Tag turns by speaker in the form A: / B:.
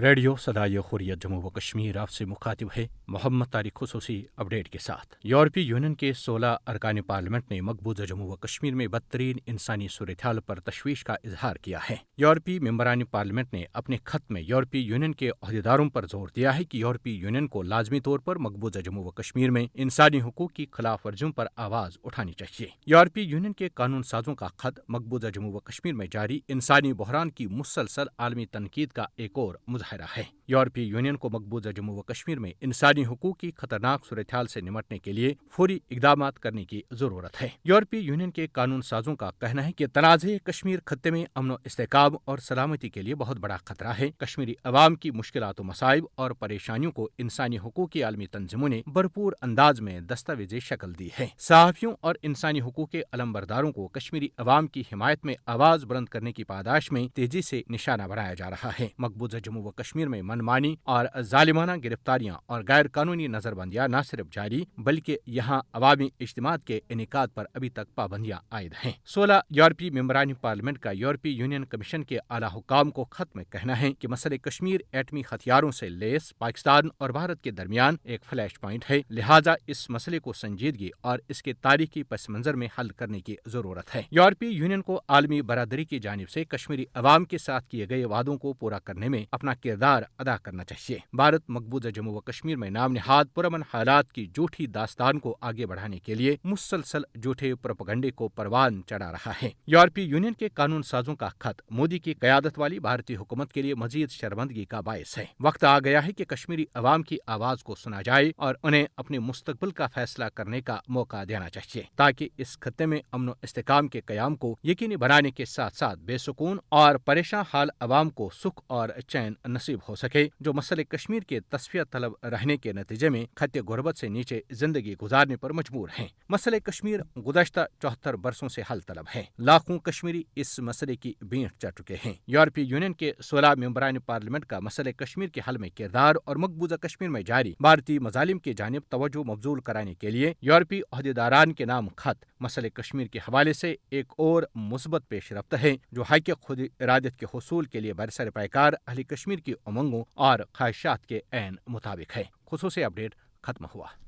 A: Radio صدائے حریت جموں و کشمیر آپ سے مخاطب ہے محمد طارق خصوصی اپڈیٹ کے ساتھ۔ یورپی یونین کے 16 ارکان پارلیمنٹ نے مقبوضہ جموں و کشمیر میں بدترین انسانی صورتحال پر تشویش کا اظہار کیا ہے۔ یورپی ممبران پارلیمنٹ نے اپنے خط میں یورپی یونین کے عہدیداروں پر زور دیا ہے کہ یورپی یونین کو لازمی طور پر مقبوضہ جموں و کشمیر میں انسانی حقوق کی خلاف ورزیوں پر آواز اٹھانی چاہیے۔ یورپی یونین کے قانون سازوں کا خط مقبوضہ جموں و کشمیر میں جاری انسانی بحران کی مسلسل عالمی تنقید کا ایک اور مظاہرہ ہے۔ یورپی یونین کو مقبوضہ جموں و کشمیر میں انسانی حقوق کی خطرناک صورتحال سے نمٹنے کے لیے فوری اقدامات کرنے کی ضرورت ہے۔ یورپی یونین کے قانون سازوں کا کہنا ہے کہ تنازع کشمیر خطے میں امن و استحکام اور سلامتی کے لیے بہت بڑا خطرہ ہے۔ کشمیری عوام کی مشکلات و مصائب اور پریشانیوں کو انسانی حقوق کی عالمی تنظیموں نے بھرپور انداز میں دستاویزی شکل دی ہے۔ صحافیوں اور انسانی حقوق کے علمبرداروں کو کشمیری عوام کی حمایت میں آواز بلند کرنے کی پاداش میں تیزی سے نشانہ بنایا جا رہا ہے۔ مقبوضہ جموں و کشمیر میں منمانی اور ظالمانہ گرفتاریاں اور غیر قانونی نظر بندیاں نہ صرف جاری بلکہ یہاں عوامی اجتماعات کے انعقاد پر ابھی تک پابندیاں عائد ہیں۔ 16 یورپی ممبران پارلیمنٹ کا یورپی یونین کمیشن کے اعلیٰ حکام کو خط میں کہنا ہے کہ مسئلہ کشمیر ایٹمی ہتھیاروں سے لیس پاکستان اور بھارت کے درمیان ایک فلیش پوائنٹ ہے، لہٰذا اس مسئلے کو سنجیدگی اور اس کے تاریخی پس منظر میں حل کرنے کی ضرورت ہے۔ یورپی یونین کو عالمی برادری کی جانب سے کشمیری عوام کے ساتھ کیے گئے وعدوں کو پورا کرنے میں اپنا کردار ادا کرنا چاہیے۔ بھارت مقبوضہ جموں و کشمیر میں نام نہاد پرامن حالات کی جھوٹی داستان کو آگے بڑھانے کے لیے مسلسل جھوٹے پروپیگنڈے کو پروان چڑھا رہا ہے۔ یورپی یونین کے قانون سازوں کا خط مودی کی قیادت والی بھارتی حکومت کے لیے مزید شرمندگی کا باعث ہے۔ وقت آ گیا ہے کہ کشمیری عوام کی آواز کو سنا جائے اور انہیں اپنے مستقبل کا فیصلہ کرنے کا موقع دینا چاہیے تاکہ اس خطے میں امن و استحکام کے قیام کو یقینی بنانے کے ساتھ ساتھ بے سکون اور پریشان حال عوام کو سکھ اور چین نصیب ہو سکے، جو مسئلہ کشمیر کے تصفیہ طلب رہنے کے نتیجے میں خط غربت سے نیچے زندگی گزارنے پر مجبور ہیں۔ مسئلہ کشمیر گزشتہ 74 برسوں سے حل طلب ہے۔ لاکھوں کشمیری اس مسئلے کی بینٹ چڑھ چکے ہیں۔ یورپی یونین کے 16 ممبران پارلیمنٹ کا مسئلہ کشمیر کے حل میں کردار اور مقبوضہ کشمیر میں جاری بھارتی مظالم کی جانب توجہ مبذول کرانے کے لیے یورپی عہدیداران کے نام خط مسئلہ کشمیر کے حوالے سے ایک اور مثبت پیش رفت ہے، جو حق خود ارادت کے حصول کے لیے برسر پیکار اہل کشمیر کی امنگوں اور خواہشات کے عین مطابق ہے۔ خصوصی اپڈیٹ ختم ہوا۔